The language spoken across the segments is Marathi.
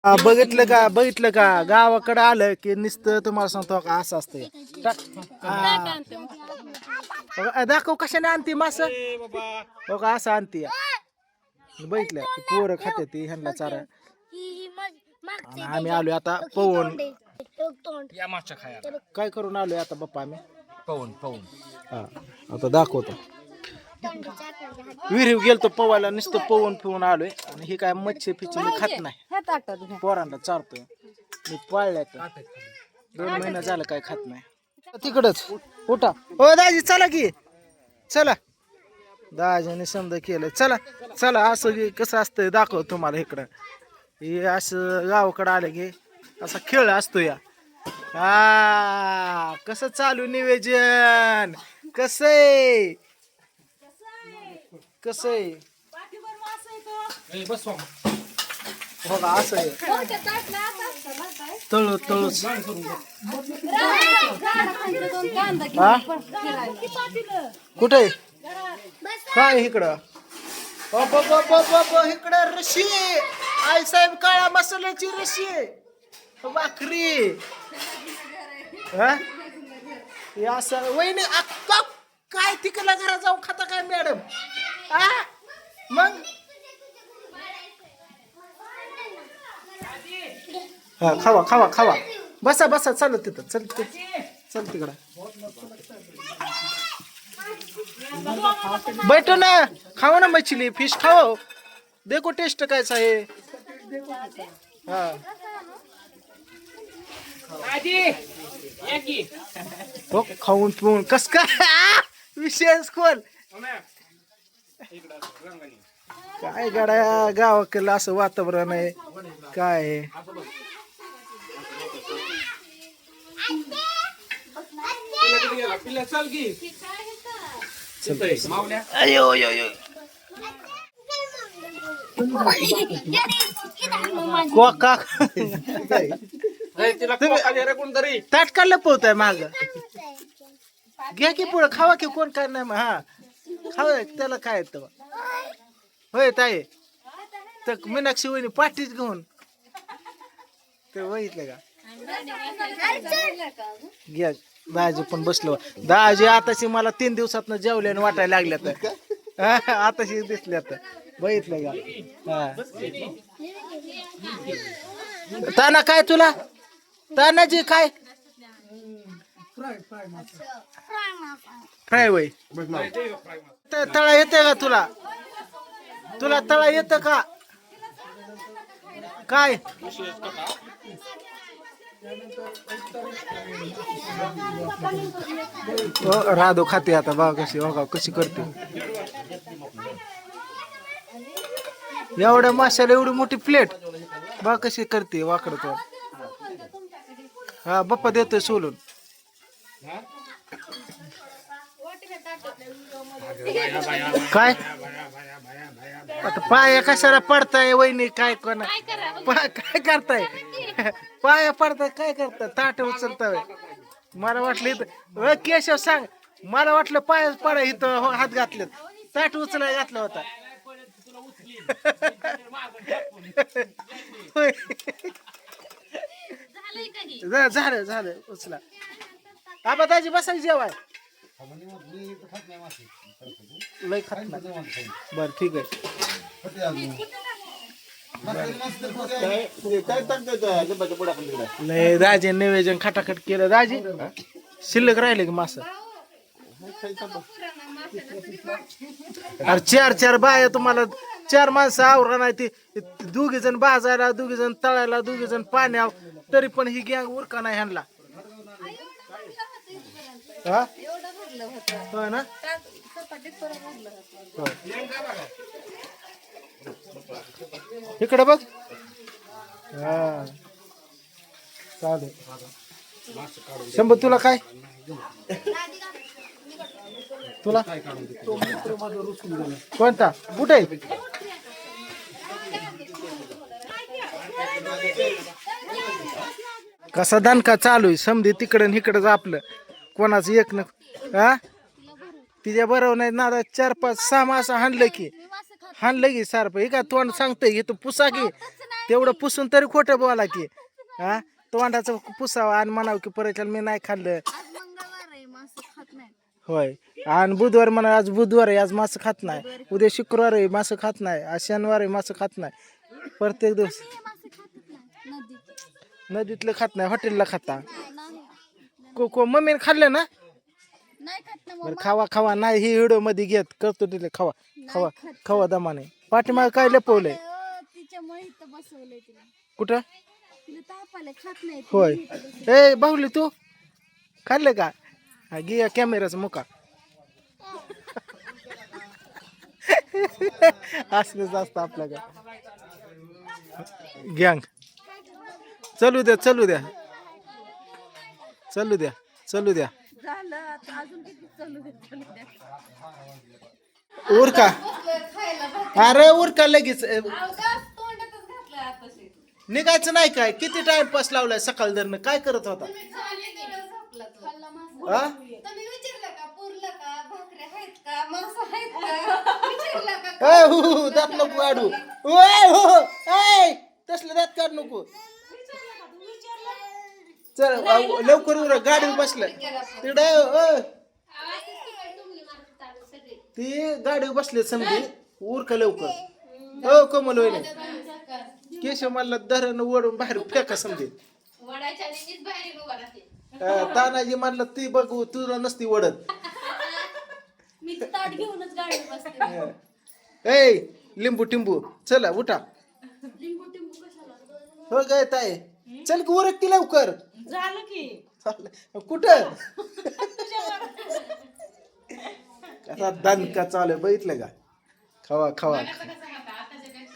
बघितलं का गावाकडे आलं की नुसतं तुम्हाला सांगतो का असं असतं दाखव कशाने आणते मास हो का असं आणते बघितलं पोरं खाते ती ह्यांना चारा आणि आम्ही आलोय आता पवन या मागच्या खायला काय करून आलोय आता बाप्पा आम्ही पवन पवन हा आता दाखवतो विहिरीव गेलतो पवायला नुसतं पवन पिऊन आलोय आणि ही काय मच्छी फिची मी खात नाही पोरांना चारतोय मी पाळल्या 2 महिना झालं काय खात नाही तिकडच उठा हो दाजी चला की चला दाजीने समजा केलं चला चला असं कसं असतं दाखव तुम्हाला इकडं हे असं गावाकडं आलं की असा खेळ असतो या कसं चालू निवेदन कसं आहे बघा असं आहे तळू कुठे काय इकडं इकडं रशी आई साहेब काळा मसाल्याची रशी भाकरी असं वहिनी काय तिकडला घरा जाऊ खाता काय मॅडम मग हा खावा बसा चालत तिथं चल तिकडं बैठो ना खाओ ना मछली फिश खाओ देखो टेस्ट कैसा है हा हो खाऊन पिऊन कस काय विशेष खोल काय गाड्या गावाकडलं असं वातावरण आहे काय अयो ताट काढलं पोहताय माग घ्या की पुढं खावा की कोण काय नाही हा खावा त्याला काय येतं होय ताई तर मीनाक्षी वहिनी पाठीच घेऊन ते बघितलं का घ्या दाजी पण बसलो दाजी आताशी मला 3 दिवसात जेवल्याने वाटायला लागल्यात आताशी दिसल्यात बघितलं का ताना काय तुला तानाजी काय फ्राय वय तळा येते का तुला तळा येत का काय राधो खाते आता बघा कशी करते एवढ्या माशाला एवढी मोठी प्लेट बघा कशी करते वाकड तो हा बाप्पा देतोय सोलून काय आता पाया कशाला पडताय वहिनी काय काय करताय पाया पडताय काय करताय ताट उचलताय मला वाटलं इथं केशव सांग मला वाटलं पाया पडा इथं हात घातलेत ताट उचलाय घातला होता झालं उचला आबा दाजी बसायची जेवाय लय खात नाही बर ठीक आहे लय दाजी निवेदन खटाखट केलं दाजी शिल्लक राहिले की मास अरे 4 बाया तुम्हाला 4 माणसं आवरा नाही ती 2 जण भाजायला 2 जण तळायला 2 जण पाण्यावर तरी पण ही गँग उरका नाही ह्यांना हो ना इकडे बघ हा चालेल शंभर तुला काय तुला कोणता कुठे कसा दणका चालू आहे समधी तिकडं इकडं आपलं कोणाचं एक तिच्या बरोबर नाही ना 4-5-6 मास हाणलं की हाणलं की सारप हे का तोंड सांगतंय की तू पुसा की तेवढं पुसून तरी खोटं बोला की हा तोंडाचं पुसावं आणि म्हणावं की परत मी नाही खाल्लं होय आणि बुधवार म्हणा आज बुधवार आहे आज मासं खात नाही उद्या शुक्रवार आहे मासं खात नाही आज शनिवार आहे मासं खात नाही प्रत्येक दिवस नदीतलं खात नाही हॉटेलला खाता को मम्मीने खाल्लं ना बरं खावा खावा नाही ही व्हिडिओ मध्ये घेत करतो तिथे खावा खावा खावा दमाने पाठीमाग काय लपवलंय कुठं होय ए बाहुली तू खाल्लं का हा घे कॅमेराचा मुका असलंच असतं आपल्याकडे गँग चलू द्या चलू द्या चलू द्या चलू द्या उरका अरे उरका लगेच निघायचं नाही काय किती टाइमपास लावलाय सकाळ दरम्यान काय करत होता हा? दात नको काढू तसलं दात काढ नको चल लवकर उर गाडीवर बसलं तिकडे ती गाडीवर बसले समजे उरका लवकर हो कमल होईल केशव मला धरण ओढून बाहेर फेका समजे तानाजी म्हणलं ती बघू तुला नसती ओढत ए लिंबू टिंबू चला उठा हो काय ताई चल की उरक की लवकर झालं की कुठं कसा दणका चालू आहे बघितलं का खावा खावा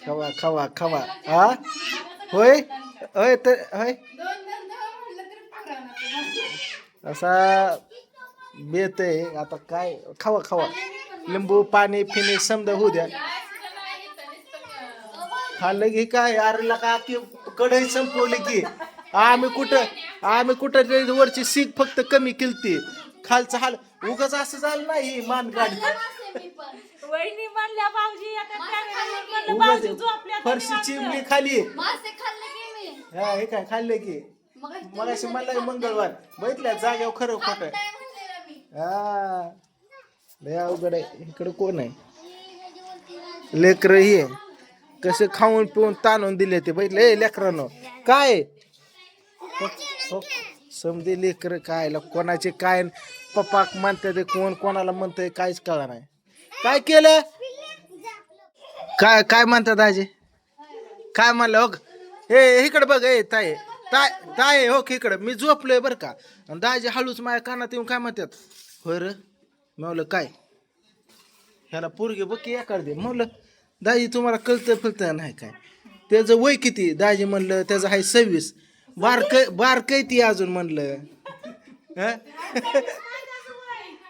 खावा खावा खावा हा होय होय तर होय असा बेत आहे आता काय खावा खावा लिंबू पाणी फिनी समजा होऊ द्या खाल्लं की काय अरेला का की कढई संपवली की आम्ही कुठं वरची सीख फक्त कमी केलती खालचं हाल उगाच असं झालं नाही मान गाडी वहिनी म्हणल्या भाऊजी आता कॅमेरावर म्हणलं भाऊजी झोपल्या तर फरशी चिमली खाली मासे खाल्ले की मी हा हे काय खाल्लं की मगाशी म्हणलं मंगळवार बघितल्या जाग्यावर खरं खोटं काय म्हणलेलं मी हा लय अवघड आहे इकडं कोण आहे लेकर हे कसे खाऊन पिऊन ताणून दिले ते बघितले लेकरांनो काय समजे लेकर काय कोणाचे काय पप्पा म्हणते कोण कोणाला म्हणतंय काहीच कळणार नाही काय केलं काय काय म्हणतात दाजी काय म्हणलं हो हे इकडे बघ ए ताय ताय ताय हो इकडं मी झोपलोय बरं का आणि दाजी हळूच माझ्या कानात येऊन काय म्हणतात होय र म्हणलं काय ह्याला पोरगी बघ की एकाड दे म्हणलं दाजी तुम्हाला कळतं फळतं नाही काय त्याचं वय किती दाजी म्हणलं त्याचं आहे 26 बारकय ती अजून म्हणलं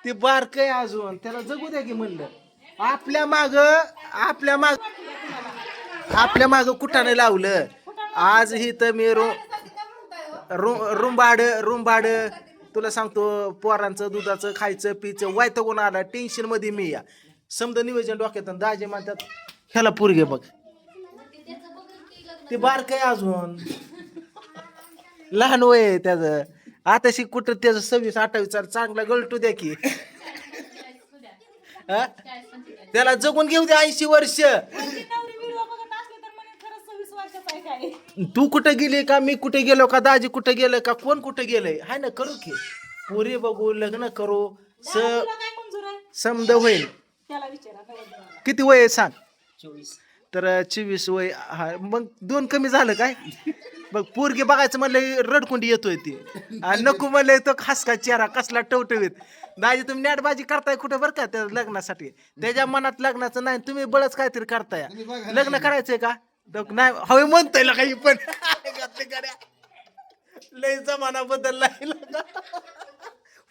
ती बारकय अजून त्याला जगू द्या की म्हणलं आपल्या माग कुठाने लावलं आज ही तर मी रुंबाड तुला सांगतो पोरांचं दुधाचं खायचं पिचं वैतागून आला टेन्शन मध्ये मी या समजा नियोजन डोक्यात दाजे म्हणतात ह्याला पोरगे बघ ते बारकय अजून लहान वय आहे त्याचं आता शिक कुठं त्याचं 26-28 चांगला गळटू द्या की त्याला जगून घेऊ दे 80 वर्ष तू कुठे गेली का मी कुठे गेलो का दाजी कुठे गेलं का कोण कुठे गेलंय हाय ना करू की पुरी बघू लग्न करू समद होईल किती वय आहे सांग 24 तर 24 वय हा मग 2 कमी झालं काय बघ पोरगी बघायचं म्हणलं रडकुंडी येतोय ती आणि नको म्हणलं तो खासका चेहरा कसला टवटवीत दाजी तुम्ही नॅटबाजी करताय कुठं बरं का त्या लग्नासाठी त्याच्या मनात लग्नाचं नाही तुम्ही बळच काहीतरी करताय लग्न करायचंय का नाही हवे म्हणताय काही पण लय जमाना बदललाय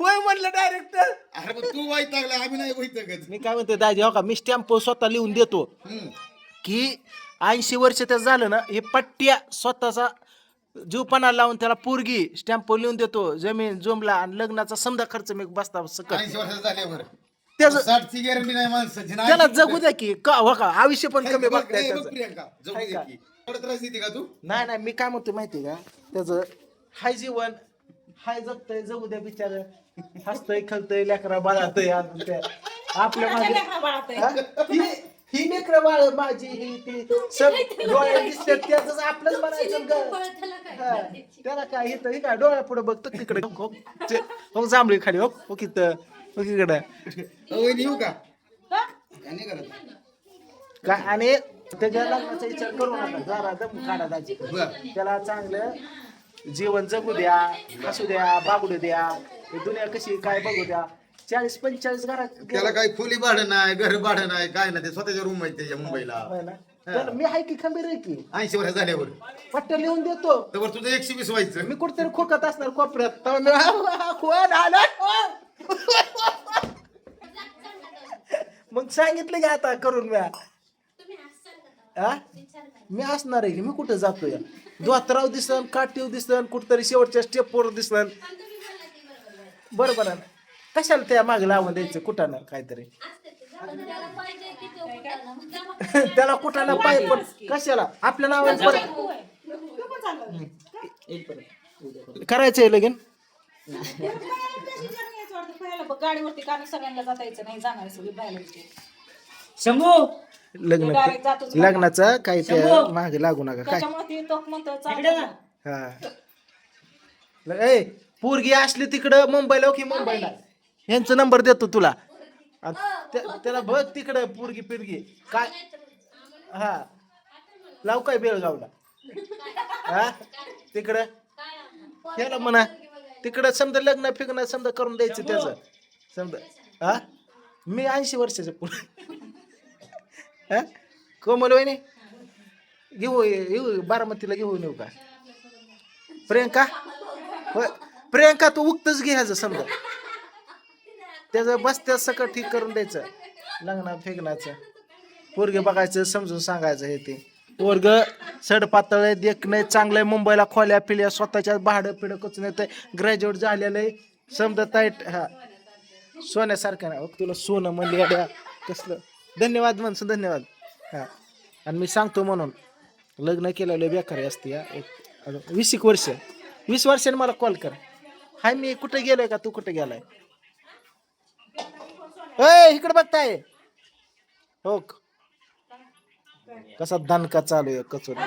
होय म्हणलं डायरेक्टर अरे पण तू वाईट लागला आम्ही नाही वाईट मी काय म्हणतो दाजी हो का मी स्टॅम्प स्वतः लिहून देतो की 80 वर्ष त्याचं झालं ना हे पट्ट्या स्वतःचा जीवपणा लावून त्याला पोरगी स्टॅम्प लिहून देतो जमीन जोमला आणि लग्नाचा समजा खर्च मी बसता सकट 80 वर्ष झाल्यावर त्याचं 60ची गॅरंटी नाही माणसाची नाही. त्याला जगू द्या की का हो का आयुष्य पण कमी बघ, बघताय ए, बघ त्याचं. प्रियंका, जाऊ हाय दे का? की. एवढं त्रास देते का तू? नाही मी काय म्हणतो माहिती का त्याचं हाय जीवन हाय जगतय जगू द्या बिचार हसतय खलतय लेकरा बाळातय आपल्या मागे हा? ही लेकरं बाळ माझी ही ती सब डोळ्यात दिसतात त्याच आपलंच म्हणायचं ग. हा, त्याला काय इथं हे काय डोळ्या पुढे बघ तिकडे हो जांभळी खाली हो हो तिकडं हो तिकडं वहिनी येऊ का? नाही करत. काय आणि त्याच्या लग्नाचा विचार करू नका जरा दम काढा दाजी बरं. त्याला चांगलं जीवन जगू द्या हसू द्या बागडू द्या ही दुनिया कशी काय बघू द्या 40-45 घरात त्याला काही खोली भाडं नाही घर भाडं नाही काय नाही ते स्वतःच्या रूम आहेत त्याच्या मुंबईला. होय ना? त्याला मी हाय की खंबीर आहे की 80 वर्ष झाल्यावर पट्ट लिहून देतो तर तुझं 120 व्हायचं. मी कुठेतरी खोकत असणार कोपऱ्यात तेव्हा मी, कोण आलं मग सांगितलं की आता करून म्या हा मी असणार आहे की मी कुठे जातोय द्वातराव दिसन काटीव दिसन कुठतरी शेवटच्या स्टेपवर दिसन बरोबर आहे ना? कशाला त्या मागे लावून द्यायचं कुठानं काहीतरी त्याला कुठानं पाय पण कशाला आपल्या नावाने करायचंय लगीन गाडीवरती कारण सगळ्यांना जाता यायचं नाही जाणार सगळी बाहेर शंभू लग्न direct जातोच घरी. लग्नाचं काही त्या मागे लागू नका काय त्याच्यामुळे ती तो म्हणतो चांगलं हा ए पोरगी असली तिकडं मुंबईला हो की मुंबईला यांचा नंबर देतो तुला त्याला बघ तिकडं पोरगी पिरगी काय हा लाव काय बेळगावला हा तिकडं ह्याला म्हणा तिकडं समजा लग्न फिरणं समजा करून द्यायचं त्याचं समजा हा मी 80 वर्षाच्या पुढे हा कोमल वहिनी घेऊ बारामतीला घेऊन येऊ का प्रियंका होय प्रियंका तू उगतच घ्यायचं समजा त्याचं बसत्या सकट ठीक करून द्यायचं लग्न फेकण्याचं पोरगे बघायचं समजून सांगायचं हे ते पोरग सड पातळ देखणं चांगलंय मुंबईला खोल्या पिल्या स्वतःच्या भाडं पिढं कचून येतंय ग्रॅज्युएट झालेलं आहे समजा ताईट हा सोन्यासारखं ना तुला सोनं म्हणले अड्या कसलं धन्यवाद म्हणसं धन्यवाद हा आणि मी सांगतो म्हणून लग्न केलेलं बेकारी असते हा 20 वर्ष 20 वर्षांनी मला कॉल कर हाय मी कुठे गेलोय का तू कुठे गेलाय इकडे बघताय हो कसा दणका चालू आहे कचोरी